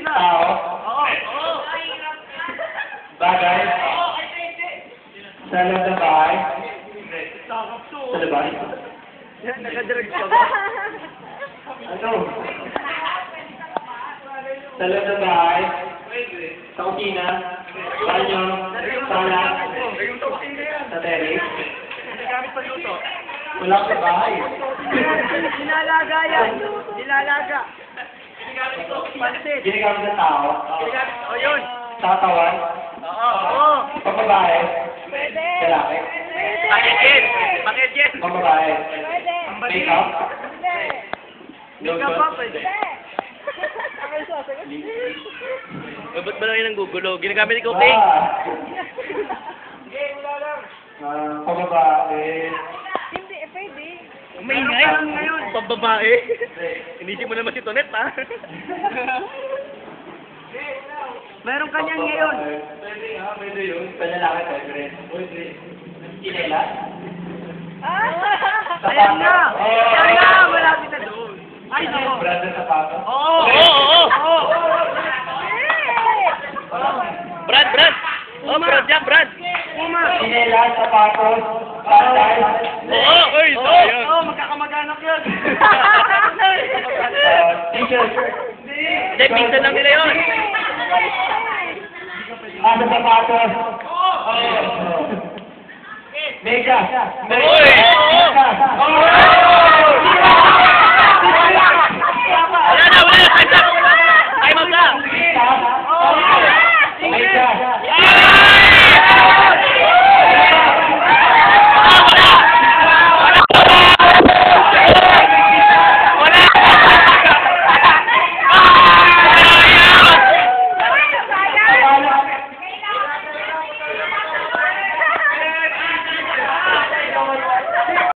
Tao? Bagay? Sa loob ng bahay? Sa labas? Nakadirect ka ba? Ano? Sa loob ng bahay? Sa kusina? Banyo? Sala? Sa terrace? Hindi gamit pa luto. Wala sa bahay. Dinalaga yan. Dinalaga. Pansit. Ginagamit ng tao? Ginagamit. O yun. Tatawan? Oo. Pagbabae? Pwede. Lalaki? Pakit-jet. Pakit-jet. Pagbabae? Pwede. Make-up? Hindi. Make-up pa pwede. Ang sasagot. Ba't ba lang yun ang gugulo? Ginagamit ni Cooking. Pagbabae? Hindi, pwede. Maingay. Ngayon. Pambabae. Inisip mo naman si Tonet, ha? Meron kanyang ngayon. Pwede nga, pwede yun. Panlalaki, pwede rin. Pwede. Kinela? Ayan na. Ayan na. Malapit na doon. Ay, no. Brand ng sapato? Oo. Oo. Brad. Oh, Brad yan, Brad. Kinela, sapatos, sandal. Oo. Uy, sayang. Oo, magkakamag-anak yun. T-shirt. Hindi, minsan lang nila yun. Ano sapatos? Mega. Uy! Mega.